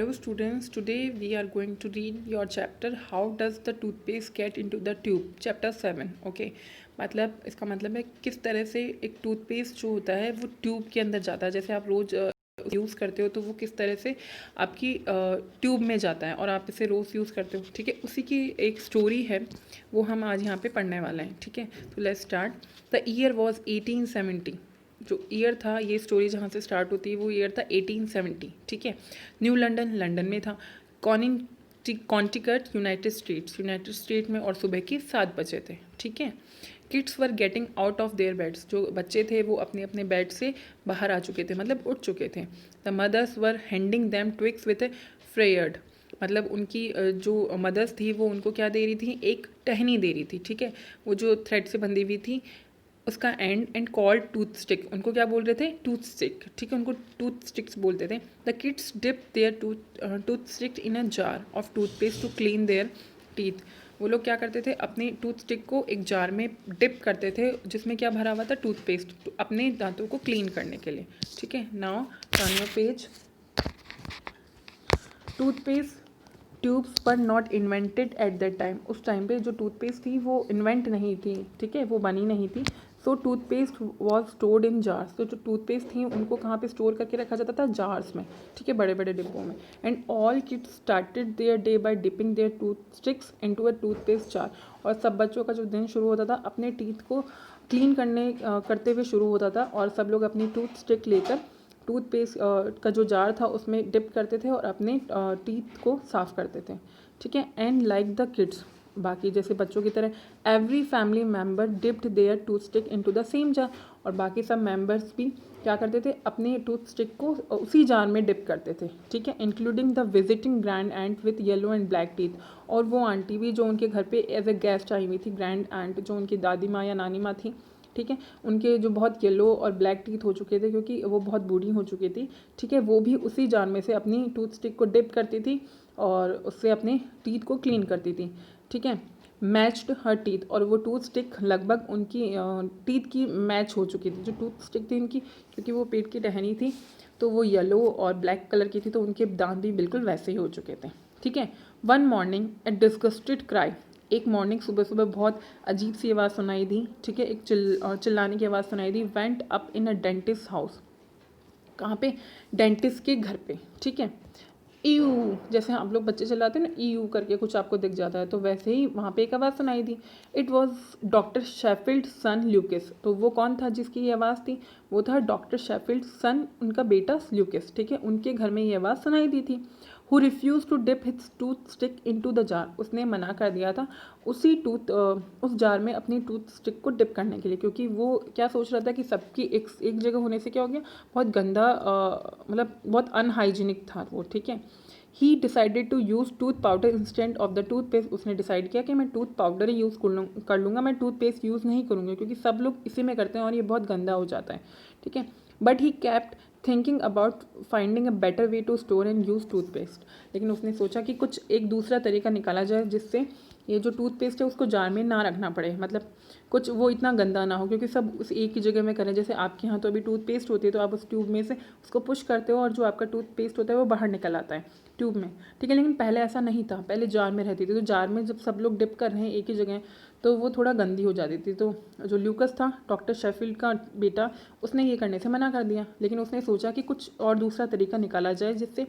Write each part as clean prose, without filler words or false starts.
Hello students, today we are going to read your chapter How does the toothpaste get into the tube, chapter 7. Okay, मतलब इसका मतलब है किस तरह से एक टूथपेस्ट जो होता है वो ट्यूब के अंदर जाता है। जैसे आप रोज़ यूज़ करते हो तो वो किस तरह से आपकी ट्यूब में जाता है और आप इसे रोज़ यूज़ करते हो। ठीक है, उसी की एक स्टोरी है, वो हम आज यहाँ पे पढ़ने वाले हैं। ठीक है, तो let's start. The year was 1870। जो ईयर था, ये स्टोरी जहाँ से स्टार्ट होती है वो ईयर था 1870। ठीक है, न्यू लंदन, लंदन में था। कॉन्टिकट, यूनाइटेड स्टेट में, और सुबह के 7 बजे थे। ठीक है, kids were getting out of their beds. जो बच्चे थे वो अपने अपने बेड से बाहर आ चुके थे, मतलब उठ चुके थे। The mothers were handing them twigs with frayed, मतलब उनकी जो मदर्स थी वो उनको क्या दे रही थी, एक टहनी दे रही थी। ठीक है, वो जो थ्रेड से बंधी हुई थी उसका एंड कॉल्ड टूथ स्टिक। उनको क्या बोल रहे थे, टूथ स्टिक। ठीक है, उनको टूथ स्टिक्स बोलते थे। The kids dip their tooth stick in a jar of toothpaste to clean their teeth. वो लोग क्या करते थे, अपनी टूथ स्टिक को एक जार में डिप करते थे जिसमें क्या भरा हुआ था, टूथपेस्ट, अपने दांतों को क्लीन करने के लिए। ठीक है, now turn your page. Toothpaste tubes पर not invented at that time. उस टाइम पे जो टूथपेस्ट थी वो इन्वेंट नहीं थी। ठीक है, वो बनी नहीं थी। So toothpaste was stored in jars. तो जो टूथपेस्ट थी उनको कहाँ पे स्टोर करके रखा जाता था, जार्स में। ठीक है, बड़े बड़े डिब्बों में। And all kids started their day by dipping their tooth sticks into a toothpaste jar. और सब बच्चों का जो दिन शुरू होता था अपने टीथ को क्लीन करते हुए शुरू होता था, और सब लोग अपनी टूथ स्टिक लेकर टूथपेस्ट का जो जार था उसमें डिप करते थे और अपने टीथ को साफ़ करते थे। ठीक है, एंड लाइक द किड्स, बाकी जैसे बच्चों की तरह, every family member dipped their tooth stick into the same jar. और बाकी सब मेम्बर्स भी क्या करते थे, अपने टूथ स्टिक को उसी जार में डिप करते थे। ठीक है, including the visiting grand aunt with yellow and black teeth. और वो आंटी भी जो उनके घर पे एज ए गेस्ट आई हुई थी, ग्रैंड आंट जो उनकी दादी माँ या नानी माँ थी। ठीक है, उनके जो बहुत येलो और ब्लैक टीथ हो चुके थे क्योंकि वो बहुत बूढ़ी हो चुकी थी। ठीक है, वो भी उसी जार में से अपनी टूथ स्टिक को डिप करती थी और उससे अपने टीथ को क्लीन करती थी। ठीक है, मैच्ड हर टीथ, और वो टूथ स्टिक लगभग उनकी टीथ की मैच हो चुकी थी। जो टूथ स्टिक थी उनकी, क्योंकि वो पेट की टहनी थी तो वो येलो और ब्लैक कलर की थी, तो उनके दांत भी बिल्कुल वैसे ही हो चुके थे। ठीक है, वन मॉर्निंग ए डिस्गस्टेड क्राई। एक मॉर्निंग सुबह सुबह बहुत अजीब सी आवाज़ सुनाई दी। ठीक है, एक चिल्लाने की आवाज़ सुनाई दी। Went up in a dentist house. कहाँ पे, डेंटिस्ट के घर पे। ठीक है, ईयू, जैसे आप लोग बच्चे चिल्लाते हैं ना, ईयू करके कुछ आपको दिख जाता है, तो वैसे ही वहाँ पे एक आवाज़ सुनाई दी। इट वॉज डॉक्टर शेफिल्ड सन ल्यूकिस। तो वो कौन था जिसकी ये आवाज़ थी, वो था डॉक्टर शेफिल्ड सन, उनका बेटा ल्यूकिस। ठीक है, उनके घर में ये आवाज़ सुनाई दी थी। Who refuse to dip his tooth stick into the jar. उसने मना कर दिया था उस जार में अपनी टूथ स्टिक को डिप करने के लिए, क्योंकि वो क्या सोच रहा था कि सबकी एक जगह होने से क्या हो गया, बहुत गंदा, मतलब बहुत अनहाइजीनिक था वो। ठीक है, he decided to use tooth powder instant of the toothpaste. उसने डिसाइड किया कि मैं टूथ पाउडर ही यूज़ कर लूँगा, मैं टूथपेस्ट यूज़ नहीं करूँगा, क्योंकि सब लोग इसी में करते हैं और ये बहुत गंदा हो जाता है। ठीक है, but he kept thinking about finding a better way to store and use toothpaste. लेकिन उसने सोचा कि कुछ एक दूसरा तरीका निकाला जाए जिससे ये जो टूथपेस्ट है उसको जार में ना रखना पड़े, मतलब कुछ वो इतना गंदा ना हो, क्योंकि सब उस एक ही जगह में करें। जैसे आपके यहाँ तो अभी टूथपेस्ट होती है तो आप उस ट्यूब में से उसको पुश करते हो और जो आपका टूथपेस्ट होता है वो बाहर निकल आता है ट्यूब में। ठीक है, लेकिन पहले ऐसा नहीं था, पहले जार में रहती थी। तो जार में जब सब लोग डिप कर रहे हैं एक ही जगह, तो वो थोड़ा गंदी हो जाती थी। तो जो ल्यूकस था, डॉक्टर शेफिल्ड का बेटा, उसने ये करने से मना कर दिया। लेकिन उसने सोचा कि कुछ और दूसरा तरीका निकाला जाए जिससे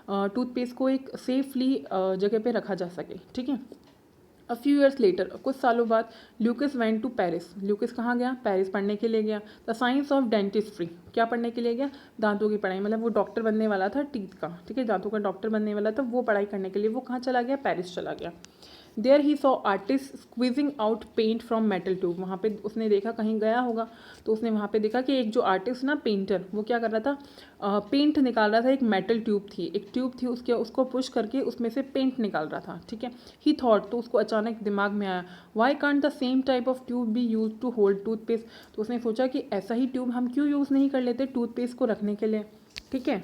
टूथपेस्ट को एक सेफली जगह पे रखा जा सके। ठीक है, अ फ्यू ईयर्स लेटर, कुछ सालों बाद, Lucas went to Paris. Lucas कहाँ गया, पेरिस पढ़ने के लिए गया। द साइंस ऑफ डेंटिस्ट्री, क्या पढ़ने के लिए गया, दांतों की पढ़ाई, मतलब वो डॉक्टर बनने वाला था टीथ का। ठीक है, दांतों का डॉक्टर बनने वाला था, वो पढ़ाई करने के लिए वो कहाँ चला गया, पेरिस चला गया। There he saw artist squeezing out paint from metal tube. वहाँ पे उसने देखा, कहीं गया होगा तो उसने वहाँ पे देखा कि एक जो आर्टिस्ट ना, पेंटर, वो क्या कर रहा था, पेंट निकाल रहा था। एक मेटल ट्यूब थी उसको पुश करके उसमें से पेंट निकाल रहा था। ठीक है, ही थॉट, तो उसको अचानक दिमाग में आया, why can't the same type of tube be use to hold toothpaste. तो उसने सोचा कि ऐसा ही ट्यूब हम क्यों यूज़ नहीं कर लेते टूथपेस्ट को रखने के लिए। ठीक है,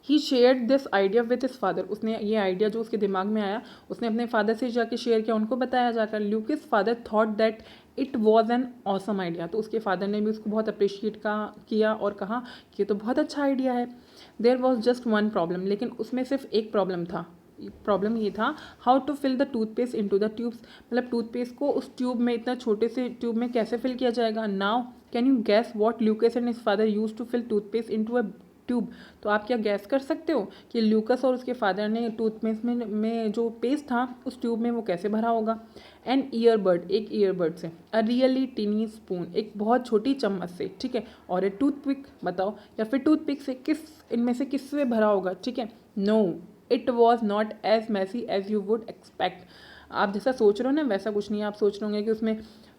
he shared this idea with his father. उसने ये आइडिया जो उसके दिमाग में आया उसने अपने फादर से जाके शेयर किया, उनको बताया जाकर। Luke's father thought that it was an awesome idea. तो उसके फादर ने भी उसको बहुत अप्रिशिएट किया और कहा कि ये तो बहुत अच्छा आइडिया है। There was just one problem, लेकिन उसमें सिर्फ एक प्रॉब्लम था। प्रॉब्लम ये था how to fill the toothpaste into the tubes, मतलब टूथपेस्ट को उस ट्यूब में, इतना छोटे से ट्यूब में कैसे फिल किया जाएगा। Now can you guess what Lucas and his father used to fill toothpaste into a tube. तो आप क्या गैस कर सकते हो कि ल्यूकस और उसके फादर ने टूथपेस्ट में जो पेस्ट था उस ट्यूब में वो कैसे भरा होगा। एन ईयरबड, एक ईयरबड से, अ रियली टीनी स्पून, एक बहुत छोटी चम्मच से, ठीक है, और ए टूथपिक, बताओ, या फिर टूथपिक से, किस इनमें से किससे भरा होगा, ठीक है। No, it was not as messy as you would expect. आप जैसा सोच रहे हो ना वैसा कुछ नहीं है। आप सोच रहे होंगे कि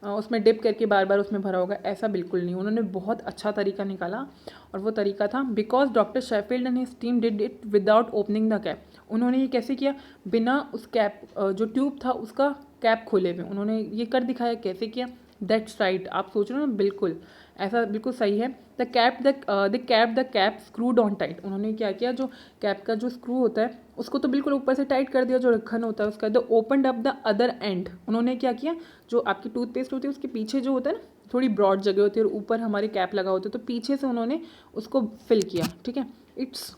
उसमें डिप करके बार बार उसमें भरा होगा, ऐसा बिल्कुल नहीं। उन्होंने बहुत अच्छा तरीका निकाला और वो तरीका था because doctor Sheffield and his team did it without opening the cap. उन्होंने ये कैसे किया, बिना उस कैप, जो ट्यूब था उसका कैप खोले हुए उन्होंने ये कर दिखाया। कैसे किया, दैट्स राइट, आप सोच रहे हो ना, बिल्कुल ऐसा बिल्कुल सही है। The cap screwed on tight. उन्होंने क्या किया, जो कैप का जो स्क्रू होता है उसको तो बिल्कुल ऊपर से टाइट कर दिया, जो ढक्कन होता है उसका। The opened up the other and. उन्होंने क्या किया, जो आपकी टूथपेस्ट होती है उसके पीछे जो होता है ना, थोड़ी ब्रॉड जगह होती है और ऊपर हमारे कैप लगा होता है, तो पीछे से उन्होंने उसको फिल किया, ठीक है। इट्स